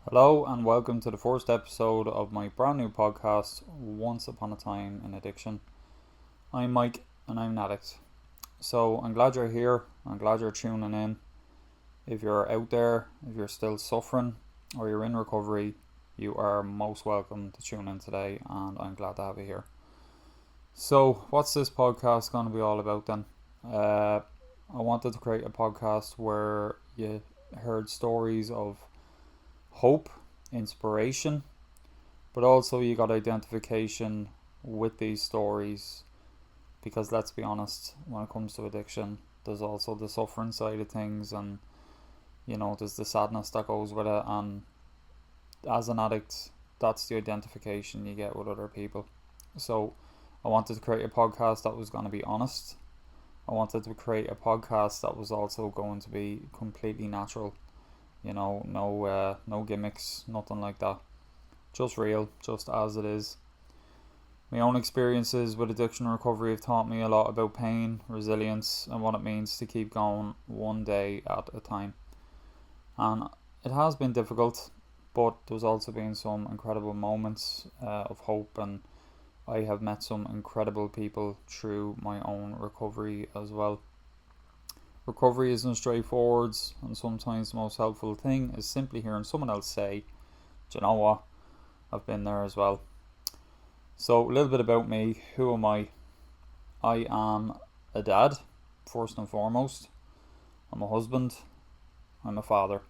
Hello and welcome to the first episode of my brand new podcast, Once Upon a Time in Addiction. I'm Mike and I'm an addict. So I'm glad you're here. I'm glad you're tuning in. If you're out there, if you're still suffering or you're in recovery, you are most welcome to tune in today and I'm glad to have you here. So, what's this podcast going to be all about then? I wanted to create a podcast where you heard stories of hope, inspiration, but also you got identification with these stories because let's be honest, when it comes to addiction, there's also the suffering side of things, and there's the sadness that goes with it. And as an addict, that's the identification you get with other people. So I wanted to create a podcast that was going to be honest. I wanted to create a podcast that was also going to be completely natural. No gimmicks, nothing like that. Just real, just as it is. My own experiences with addiction recovery have taught me a lot about pain, resilience, and what it means to keep going one day at a time. And it has been difficult, but there's also been some incredible moments of hope, and I have met some incredible people through my own recovery as well. Recovery isn't straightforward, and sometimes the most helpful thing is simply hearing someone else say, "Do you know what? I've been there as well." So, a little bit about me. Who am I? I am a dad, first and foremost. I'm a husband. I'm a father.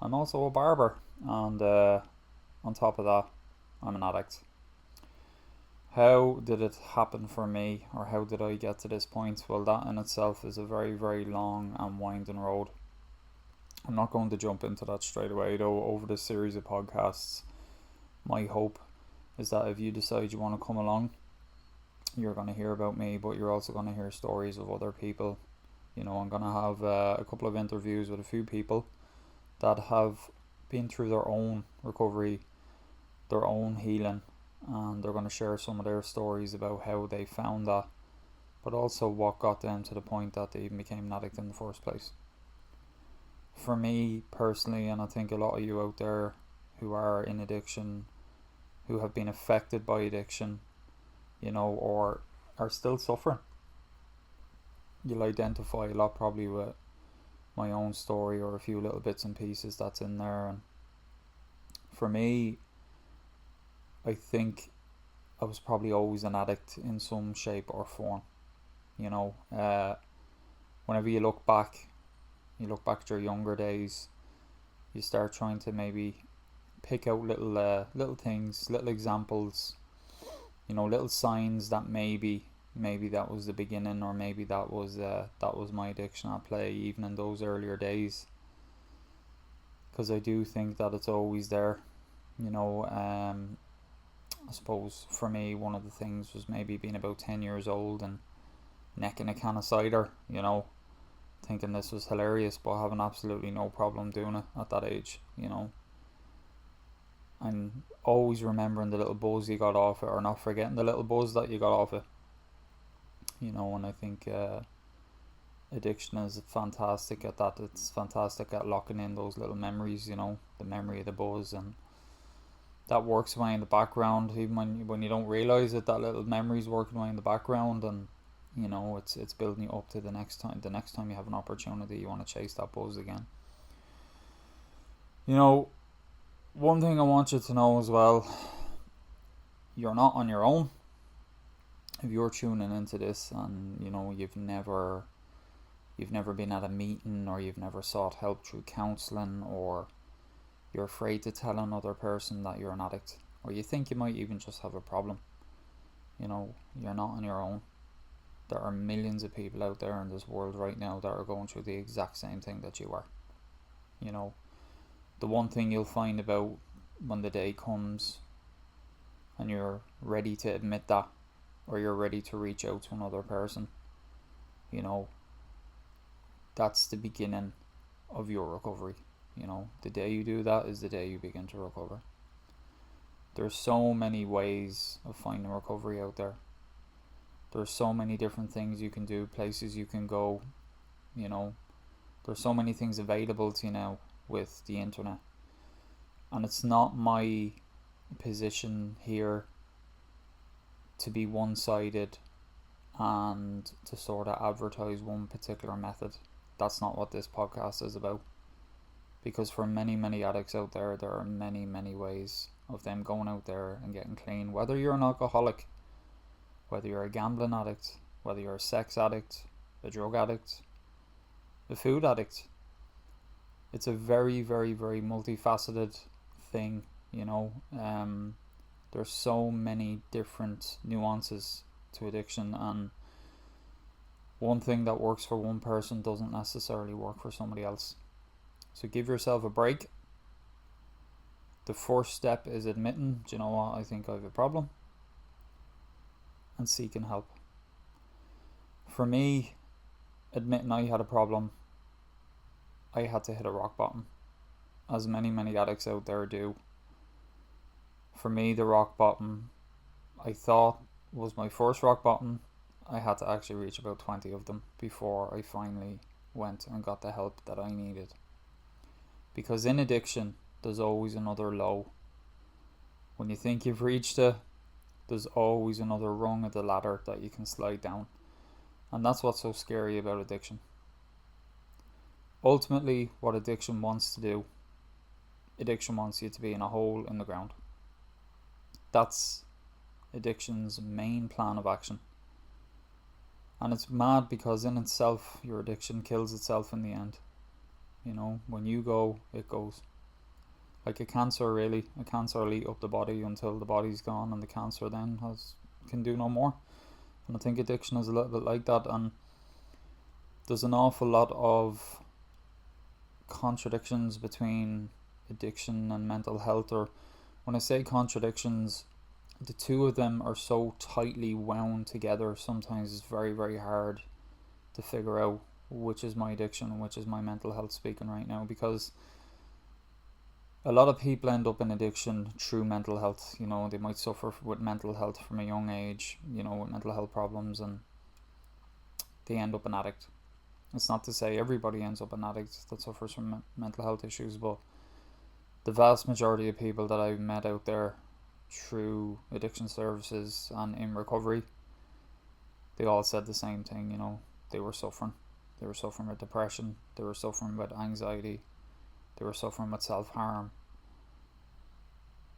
I'm also a barber, and on top of that, I'm an addict. How did it happen for me, or how did I get to this point? Well, that in itself is a very, very long and winding road. I'm not going to jump into that straight away, though. Over this series of podcasts, my hope is that if you decide you want to come along, you're going to hear about me, but you're also going to hear stories of other people. I'm going to have a couple of interviews with a few people that have been through their own recovery, their own healing, and they're going to share some of their stories about how they found that, but also what got them to the point that they even became an addict in the first place. For me personally, and I think a lot of you out there who are in addiction, who have been affected by addiction, or are still suffering, you'll identify a lot probably with my own story or a few little bits and pieces that's in there. And for me, I think I was probably always an addict in some shape or form. Whenever you look back at your younger days, you start trying to maybe pick out little things, little examples, little signs that maybe that was the beginning, or maybe that was my addiction at play, even in those earlier days. Because I do think that it's always there. I suppose for me, one of the things was maybe being about 10 years old and necking a can of cider, thinking this was hilarious, but having absolutely no problem doing it at that age. And always remembering the little buzz you got off it, or not forgetting the little buzz that you got off it. And I think addiction is fantastic at that. It's fantastic at locking in those little memories, the memory of the buzz, and that works away in the background, even when you don't realize it. That little memory's working away in the background, and it's building you up to the next time you have an opportunity, you want to chase that buzz again. One thing I want you to know as well, you're not on your own. If you're tuning into this and you've never been at a meeting, or you've never sought help through counselling, or you're afraid to tell another person that you're an addict, or you think you might even just have a problem, you're not on your own. There are millions of people out there in this world right now that are going through the exact same thing that you are. The one thing you'll find about when the day comes and you're ready to admit that, or you're ready to reach out to another person, that's the beginning of your recovery. The day you do that is the day you begin to recover. There's so many ways of finding recovery out there. There's so many different things you can do, places you can go. There's so many things available to you now with the internet. And it's not my position here to be one-sided and to sort of advertise one particular method. That's not what this podcast is about. Because for many, many addicts out there, there are many, many ways of them going out there and getting clean. Whether you're an alcoholic, whether you're a gambling addict, whether you're a sex addict, a drug addict, a food addict. It's a very, very, very multifaceted thing, you know. There's so many different nuances to addiction, and one thing that works for one person doesn't necessarily work for somebody else. So give yourself a break. The first step is admitting, do you know what, I think I have a problem, and seeking help. For me, admitting I had a problem, I had to hit a rock bottom, as many, many addicts out there do. For me, the rock bottom, I thought, was my first rock bottom. I had to actually reach about 20 of them before I finally went and got the help that I needed. Because in addiction, there's always another low. When you think you've reached it, there's always another rung of the ladder that you can slide down. And that's what's so scary about addiction. Ultimately, what addiction wants to do, addiction wants you to be in a hole in the ground. That's addiction's main plan of action. And it's mad because in itself, your addiction kills itself in the end. You know, when you go, it goes. Like a cancer, really. A cancer will eat up the body until the body's gone, and the cancer then can do no more. And I think addiction is a little bit like that, and there's an awful lot of contradictions between addiction and mental health. Or when I say contradictions, the two of them are so tightly wound together, sometimes it's very, very hard to figure out which is my addiction and which is my mental health speaking right now, because a lot of people end up in addiction through mental health. You know, they might suffer with mental health from a young age, you know, with mental health problems, and they end up an addict. It's not to say everybody ends up an addict that suffers from mental health issues, but the vast majority of people that I've met out there through addiction services and in recovery, they all said the same thing. You know, they were suffering. They were suffering with depression. They were suffering with anxiety. They were suffering with self-harm.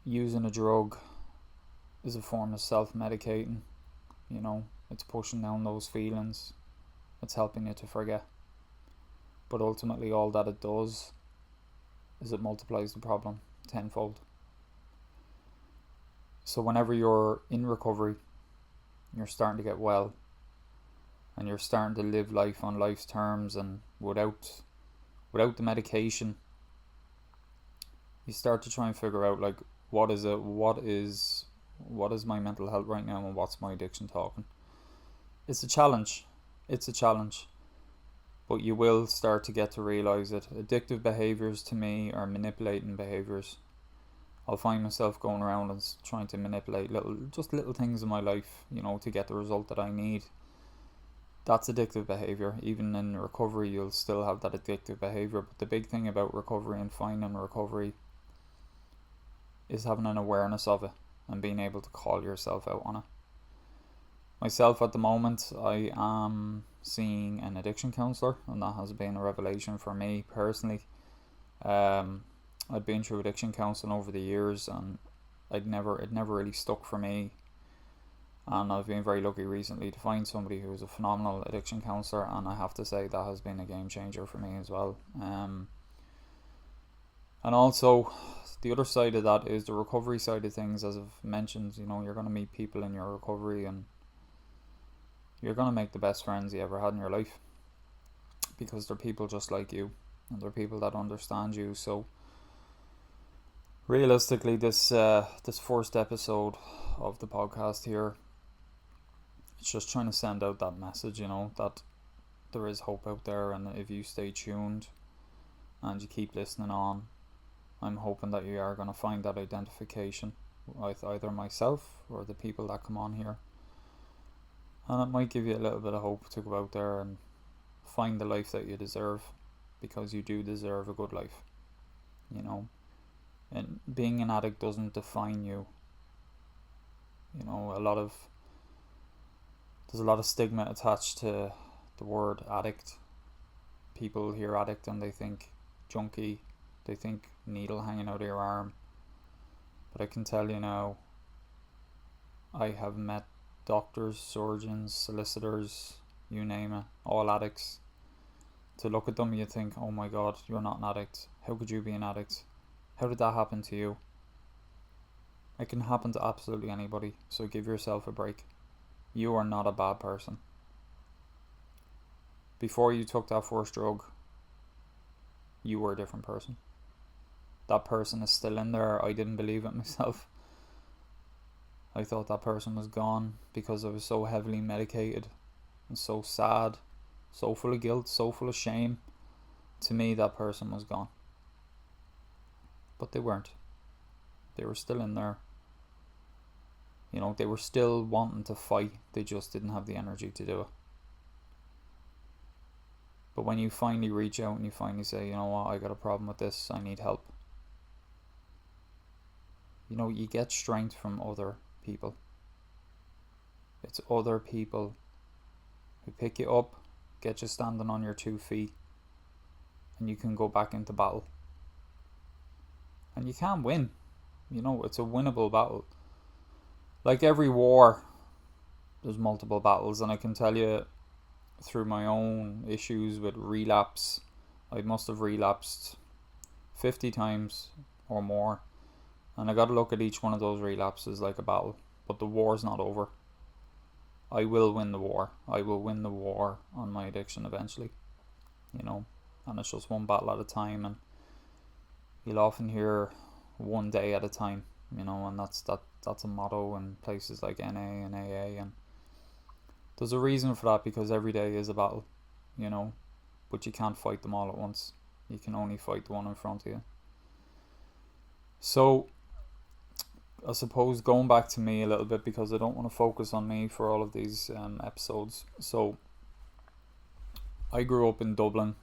Using a drug is a form of self-medicating. You know, it's pushing down those feelings. It's helping you to forget. But ultimately all that it does is it multiplies the problem tenfold. So whenever you're in recovery, you're starting to get well, and you're starting to live life on life's terms and without the medication, you start to try and figure out, like, what is my mental health right now, and what's my addiction talking. It's a challenge. But you will start to get to realize it. Addictive behaviors to me are manipulating behaviors. I'll find myself going around and trying to manipulate little things in my life, you know, to get the result that I need. That's addictive behavior. Even in recovery, you'll still have that addictive behavior. But the big thing about recovery and finding recovery is having an awareness of it and being able to call yourself out on it. Myself, at the moment, I am seeing an addiction counsellor, and that has been a revelation for me personally. I'd been through addiction counselling over the years, and it never really stuck for me. And I've been very lucky recently to find somebody who's a phenomenal addiction counsellor, and I have to say that has been a game changer for me as well. And also, the other side of that is the recovery side of things. As I've mentioned, you know, you're going to meet people in your recovery, and you're going to make the best friends you ever had in your life, because they're people just like you, and they're people that understand you. So realistically, this first episode of the podcast here, it's just trying to send out that message, you know, that there is hope out there, and if you stay tuned and you keep listening on, I'm hoping that you are going to find that identification with either myself or the people that come on here. And it might give you a little bit of hope to go out there and find the life that you deserve, because you do deserve a good life, you know. And being an addict doesn't define you. You know, there's a lot of stigma attached to the word addict. People hear addict and they think junkie, they think needle hanging out of your arm. But I can tell you now, I have met doctors, surgeons, solicitors, you name it, all addicts. To look at them, you think, oh my god, you're not an addict. How could you be an addict? How did that happen to you? It can happen to absolutely anybody, so give yourself a break. You are not a bad person. Before you took that first drug, you were a different person. That person is still in there. I didn't believe it myself. I thought that person was gone because I was so heavily medicated and so sad, so full of guilt, so full of shame. To me, that person was gone. But they weren't. They were still in there. You know, they were still wanting to fight. They just didn't have the energy to do it. But when you finally reach out and you finally say, you know what, I got a problem with this, I need help. You know, you get strength from other people. It's other people who pick you up, get you standing on your 2 feet, and you can go back into battle. And you can win. You know, it's a winnable battle. Like every war, there's multiple battles, and I can tell you through my own issues with relapse, I must have relapsed 50 times or more, and I got to look at each one of those relapses like a battle. But the war's not over. I will win the war. I will win the war on my addiction eventually, you know, and it's just one battle at a time, and you'll often hear one day at a time, you know, and that's a motto in places like NA and AA, and there's a reason for that, because every day is a battle, you know, but you can't fight them all at once. You can only fight the one in front of you. So I suppose going back to me a little bit, because I don't want to focus on me for all of these episodes. So I grew up in Dublin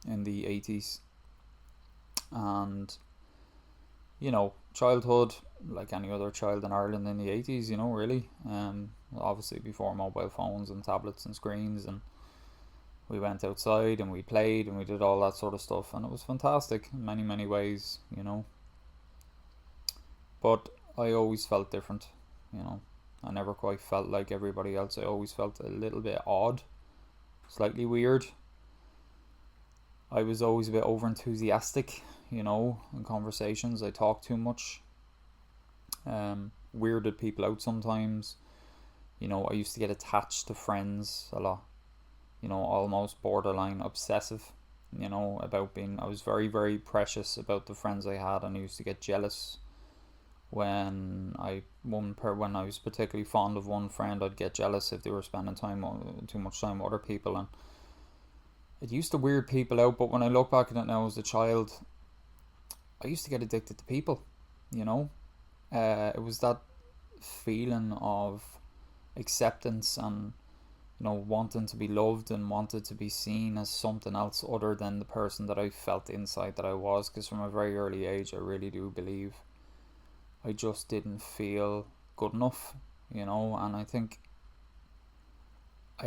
in the 80s, and you know, childhood like any other child in Ireland in the 80s, you know, really. Obviously before mobile phones and tablets and screens, and we went outside and we played and we did all that sort of stuff, and it was fantastic in many ways, you know. But I always felt different, you know. I never quite felt like everybody else. I always felt a little bit odd, slightly weird. I was always a bit over enthusiastic, you know, in conversations. I talked too much. Weirded people out sometimes. You know, I used to get attached to friends a lot. You know, almost borderline obsessive, you know, about being, I was very, very precious about the friends I had, and I used to get jealous when I was particularly fond of one friend. I'd get jealous if they were spending too much time with other people, and it used to weird people out. But when I look back at it now as a child, I used to get addicted to people, you know. It was that feeling of acceptance and, you know, wanting to be loved and wanted to be seen as something else other than the person that I felt inside that I was. Because from a very early age, I really do believe I just didn't feel good enough, you know. And I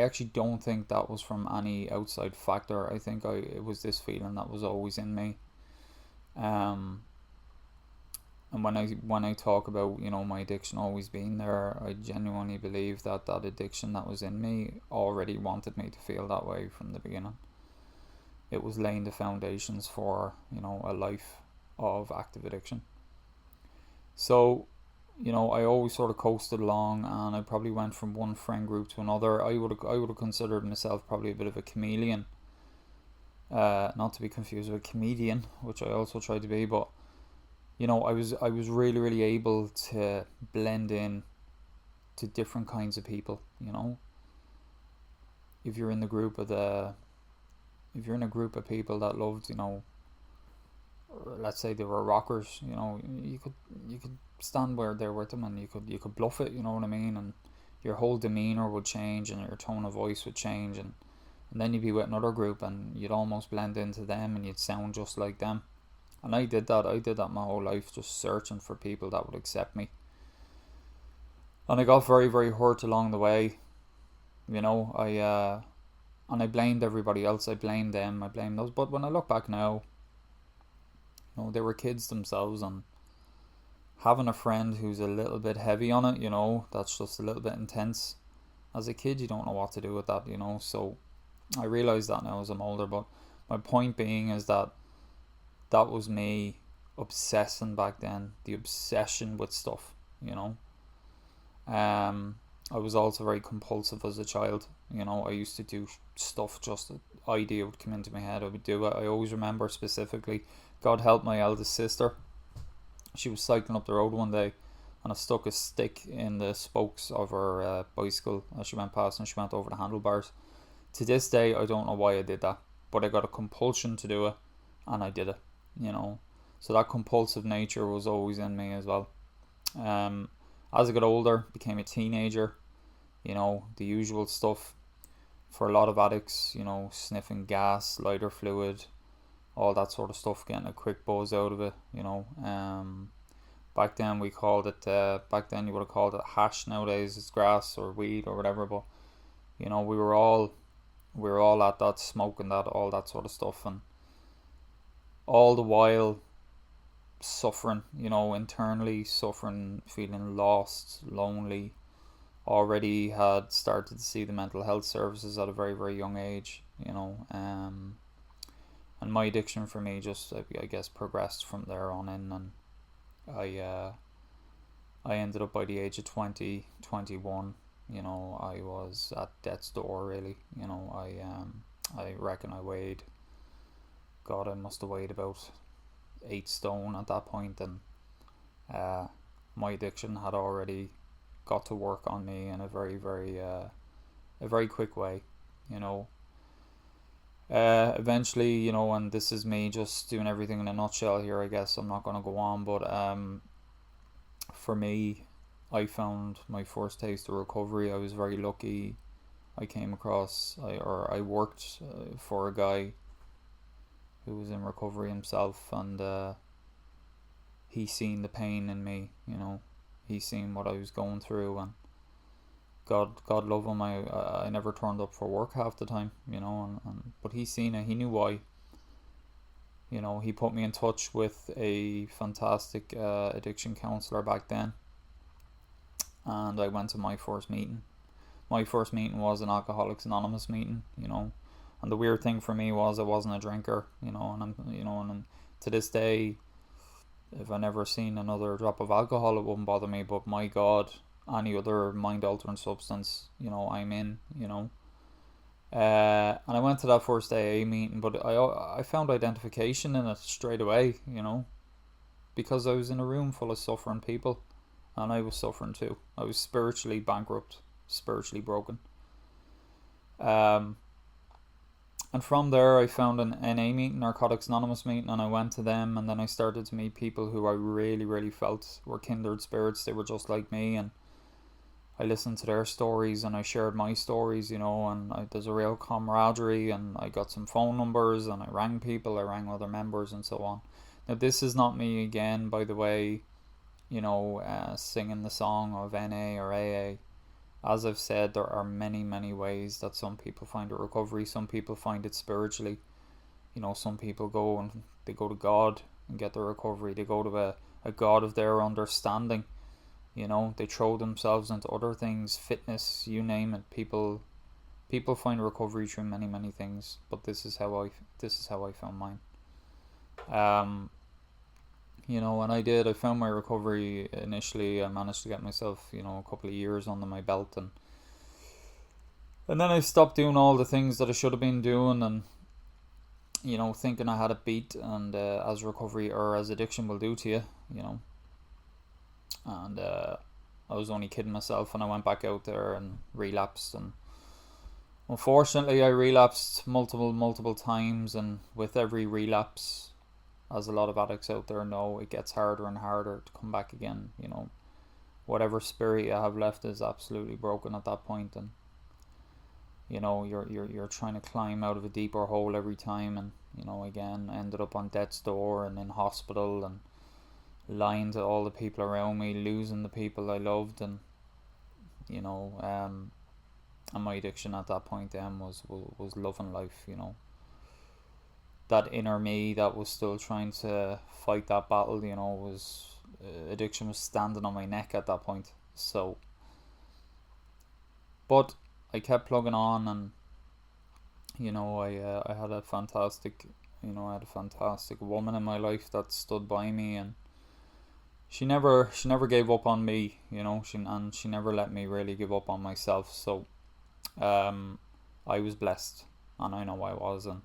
actually don't think that was from any outside factor. I think it was this feeling that was always in me. And when I talk about, you know, my addiction always being there, I genuinely believe that addiction that was in me already wanted me to feel that way from the beginning. It was laying the foundations for, you know, a life of active addiction. So, you know, I always sort of coasted along, and I probably went from one friend group to another. I would have considered myself probably a bit of a chameleon. Not to be confused with a comedian, which I also tried to be, but you know, I was really able to blend in to different kinds of people, you know. If you're in a group of people that loved, you know, let's say they were rockers, you know, you could stand where they're with them, and you could bluff it, you know what I mean, and your whole demeanor would change and your tone of voice would change, and then you'd be with another group and you'd almost blend into them and you'd sound just like them. And I did that my whole life, just searching for people that would accept me. And I got very, very hurt along the way. You know, and I blamed everybody else. I blamed them. I blamed those. But when I look back now, you know, they were kids themselves, and having a friend who's a little bit heavy on it, you know, that's just a little bit intense. As a kid, you don't know what to do with that, you know. So I realize that now as I'm older. But my point being is that that was me obsessing back then. The obsession with stuff, you know. I was also very compulsive as a child. You know, I used to do stuff, just an idea would come into my head, I would do it. I always remember specifically, God help my eldest sister. She was cycling up the road one day, and I stuck a stick in the spokes of her bicycle as she went past, and she went over the handlebars. To this day, I don't know why I did that, but I got a compulsion to do it, and I did it, you know. So that compulsive nature was always in me as well. Um, as I got older, became a teenager, you know, the usual stuff for a lot of addicts, you know, sniffing gas, lighter fluid, all that sort of stuff, getting a quick buzz out of it, you know. Back then we called it, back then you would have called it hash. Nowadays it's grass or weed or whatever. But you know, we were all at that, smoking that, all that sort of stuff, and all the while suffering, you know, internally suffering, feeling lost, lonely. Already had started to see the mental health services at a very, very young age, you know. And my addiction for me just, I guess, progressed from there on in, and I uh, I ended up by the age of 20, 21. You know, I was at death's door, really. You know, I reckon I weighed, God, I must have weighed about 8 stone at that point, and uh, my addiction had already got to work on me in a very, very a very quick way. You know, eventually, you know, and this is me just doing everything in a nutshell here. I guess I'm not gonna go on, but for me, I found my first taste of recovery. I was very lucky. I came across, I worked for a guy who was in recovery himself, and he seen the pain in me. You know, he seen what I was going through, and God love him. I never turned up for work half the time. You know, and but he seen it. He knew why. You know, he put me in touch with a fantastic addiction counselor back then, and I went to my first meeting. My first meeting was an Alcoholics Anonymous meeting, you know, and the weird thing for me was I wasn't a drinker, you know, and and to this day, if I never seen another drop of alcohol, it wouldn't bother me. But my God, any other mind altering substance, you know, I'm in, you know. And I went to that first AA meeting, but I found identification in it straight away, you know, because I was in a room full of suffering people, and I was suffering too. I was spiritually bankrupt, spiritually broken. Um, and from there, I found an NA meeting, Narcotics Anonymous meeting, and I went to them. And then I started to meet people who I really, really felt were kindred spirits. They were just like me, and I listened to their stories, and I shared my stories, you know. And there's a real camaraderie, and I got some phone numbers, and I rang people, I rang other members, and so on. Now, this is not me again, by the way, you know, singing the song of NA or AA. As I've said, there are many, many ways that some people find a recovery. Some people find it spiritually. You know, some people go and they go to God and get their recovery. They go to a God of their understanding. You know, they throw themselves into other things, fitness, you name it. People find recovery through many, many things. But this is how I found mine. Um, you know, and I found my recovery initially. I managed to get myself, you know, a couple of years under my belt, and then I stopped doing all the things that I should have been doing, and you know, thinking I had it beat, and as recovery or as addiction will do to you, you know. And I was only kidding myself, and I went back out there and relapsed, and unfortunately I relapsed multiple times, and with every relapse, as a lot of addicts out there know, it gets harder and harder to come back again. You know, whatever spirit you have left is absolutely broken at that point. And you're trying to climb out of a deeper hole every time, and again ended up on death's door and in hospital and lying to all the people around me, losing the people I loved, and you know and my addiction at that point then was loving life. That inner me that was still trying to fight that battle, was addiction was standing on my neck at that point. So, but I kept plugging on, and I had a fantastic woman in my life that stood by me, and she never gave up on me. She never let me really give up on myself. So I was blessed, and I know I was. And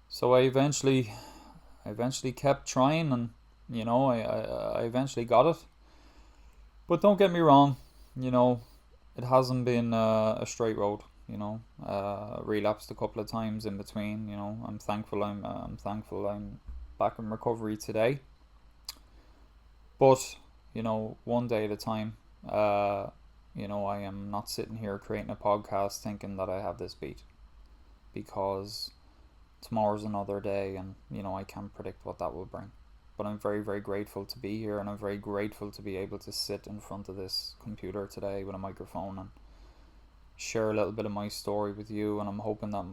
so I eventually kept trying, and I eventually got it. But don't get me wrong, it hasn't been a straight road. Relapsed a couple of times in between. I'm thankful I'm back in recovery today. But one day at a time. I am not sitting here creating a podcast thinking that I have this beat, because tomorrow's another day, and I can't predict what that will bring. But I'm very, very grateful to be here, and I'm very grateful to be able to sit in front of this computer today with a microphone and share a little bit of my story with you. And I'm hoping that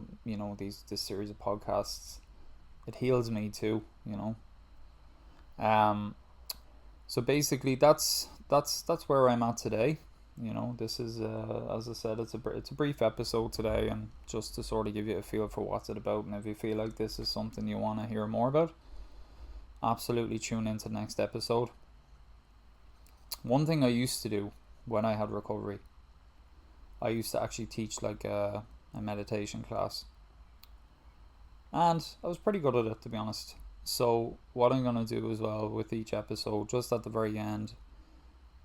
this series of podcasts, it heals me too. So basically that's where I'm at today. This is as I said, it's a brief episode today, and just to sort of give you a feel for what's it about. And if you feel like this is something you want to hear more about, absolutely tune into the next episode. One thing I used to do when I had recovery, I used to actually teach like a meditation class, and I was pretty good at it, to be honest. So what I'm going to do as well with each episode, just at the very end,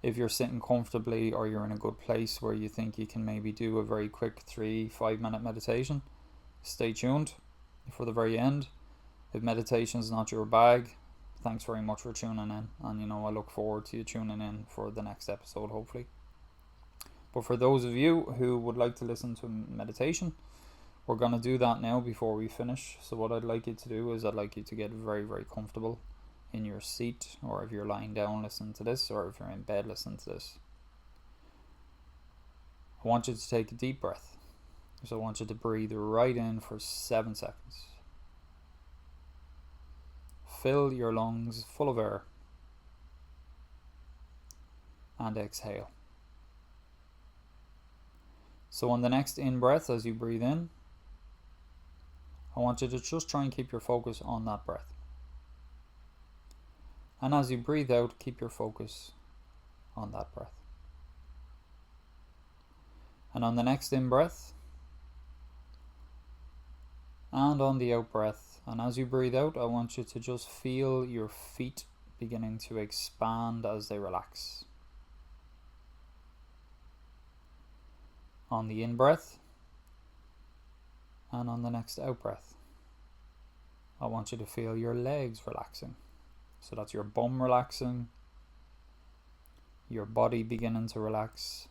if you're sitting comfortably or you're in a good place where you think you can maybe do a very quick 3-5 minute meditation, stay tuned for the very end. If meditation is not your bag, thanks very much for tuning in, and I look forward to you tuning in for the next episode, hopefully. But for those of you who would like to listen to meditation, we're going to do that now before we finish. So what I'd like you to do is I'd like you to get very, very comfortable in your seat, or if you're lying down listening to this, or if you're in bed listening to this. I want you to take a deep breath. So I want you to breathe right in for 7 seconds. Fill your lungs full of air, and exhale. So on the next in-breath, as you breathe in, I want you to just try and keep your focus on that breath. And as you breathe out, keep your focus on that breath. And on the next in-breath, and on the out-breath, and as you breathe out, I want you to just feel your feet beginning to expand as they relax. On the in-breath, and on the next out-breath, I want you to feel your legs relaxing. So that's your bum relaxing, your body beginning to relax.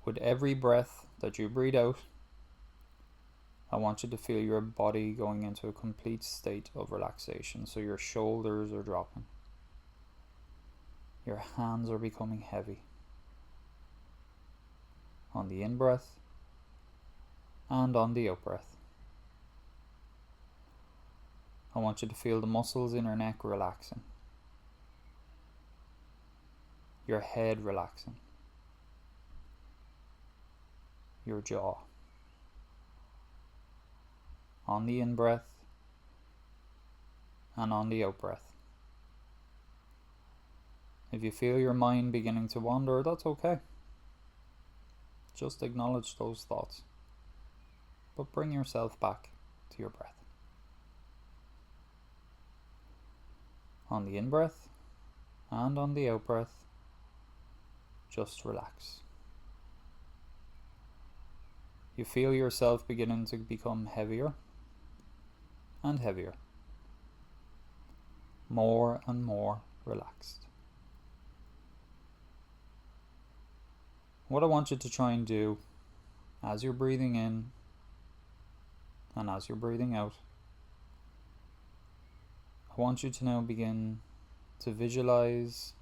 With every breath that you breathe out, I want you to feel your body going into a complete state of relaxation. So your shoulders are dropping. Your hands are becoming heavy. On the in-breath and on the out-breath, I want you to feel the muscles in your neck relaxing. Your head relaxing. Your jaw. On the in-breath and on the out-breath. If you feel your mind beginning to wander, that's okay. Just acknowledge those thoughts, but bring yourself back to your breath. On the in-breath and on the out-breath, just relax. You feel yourself beginning to become heavier and heavier, more and more relaxed. What I want you to try and do as you're breathing in and as you're breathing out, I want you to now begin to visualize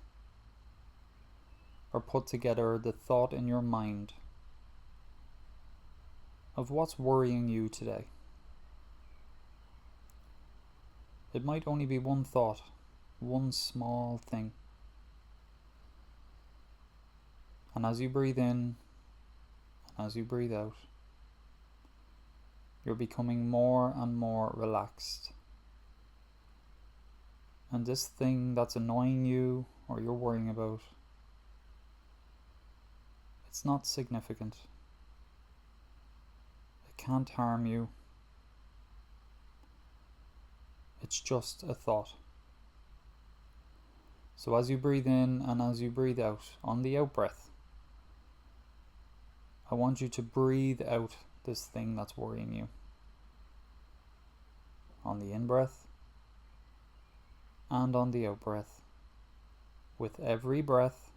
or put together the thought in your mind of what's worrying you today. It might only be one thought, one small thing. And as you breathe in and as you breathe out, you're becoming more and more relaxed. And this thing that's annoying you or you're worrying about, it's not significant. It can't harm you. It's just a thought. So as you breathe in and as you breathe out, on the out breath, I want you to breathe out this thing that's worrying you. On the in breath and on the out breath. With every breath,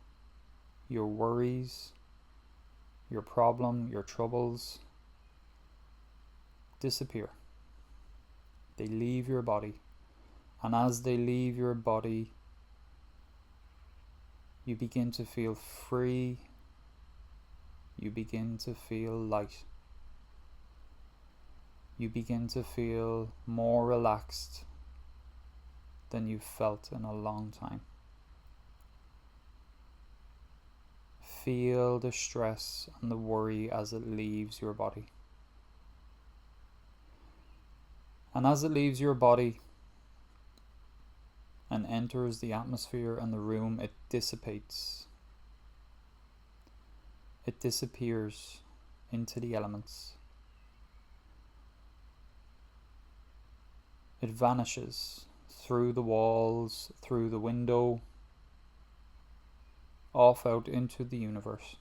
your worries, your problem, your troubles disappear. They leave your body. And as they leave your body, you begin to feel free. You begin to feel light. You begin to feel more relaxed than you've felt in a long time. Feel the stress and the worry as it leaves your body. And as it leaves your body and enters the atmosphere and the room, it dissipates. It disappears into the elements. It vanishes through the walls, through the window, off out into the universe.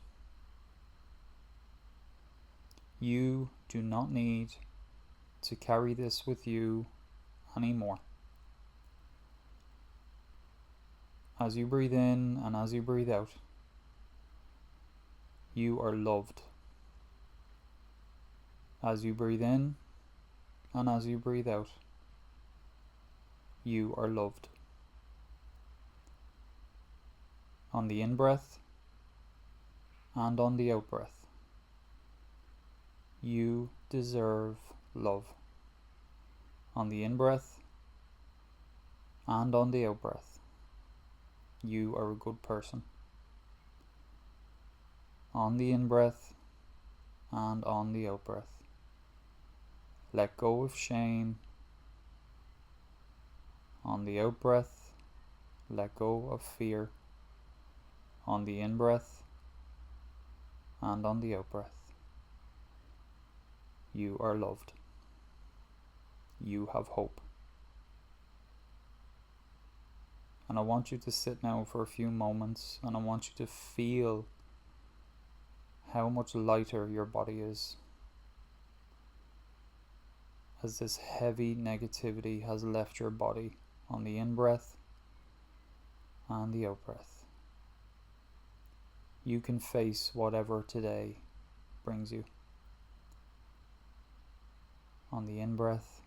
You do not need to carry this with you anymore. As you breathe in and as you breathe out, you are loved. As you breathe in and as you breathe out, you are loved. On the in breath and on the out breath, you deserve love. On the in breath and on the out breath, you are a good person. On the in breath and on the out breath, let go of shame. On the out breath, let go of fear. On the in breath and on the out breath, you are loved. You have hope. And I want you to sit now for a few moments and I want you to feel how much lighter your body is as this heavy negativity has left your body on the in breath and the out breath. You can face whatever today brings you. On the in breath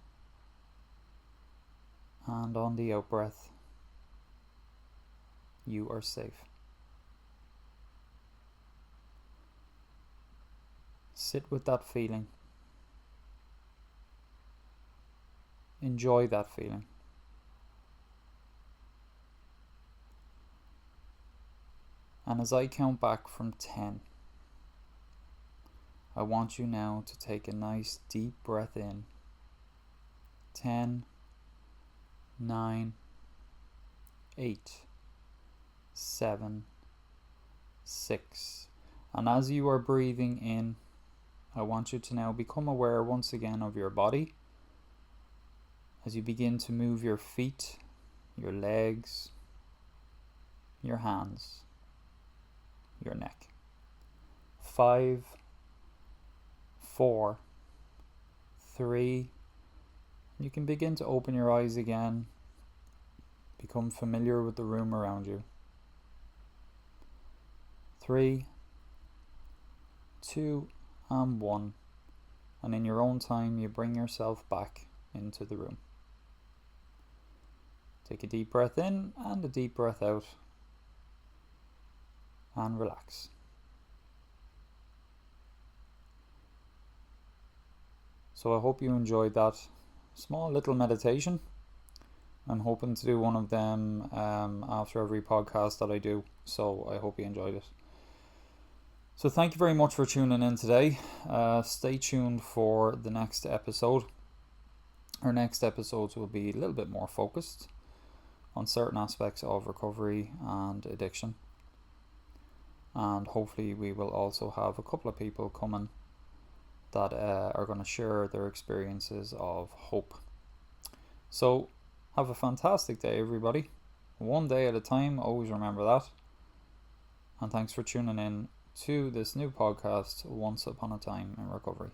and on the out breath, you are safe. Sit with that feeling. Enjoy that feeling. And as I count back from 10, I want you now to take a nice deep breath in. 10, 9, 8, 7, 6. And as you are breathing in, I want you to now become aware once again of your body. As you begin to move your feet, your legs, your hands, your neck. 5, 4, 3. You can begin to open your eyes again. Become familiar with the room around you. 3, 2, and 1. And in your own time, you bring yourself back into the room. Take a deep breath in and a deep breath out. And relax. So I hope you enjoyed that small little meditation. I'm hoping to do one of them after every podcast that I do. So I hope you enjoyed it. So thank you very much for tuning in today. Stay tuned for the next episode. Our next episodes will be a little bit more focused on certain aspects of recovery and addiction. And hopefully we will also have a couple of people coming that are going to share their experiences of hope. So have a fantastic day, everybody. One day at a time, always remember that. And thanks for tuning in to this new podcast, Once Upon a Time in Recovery.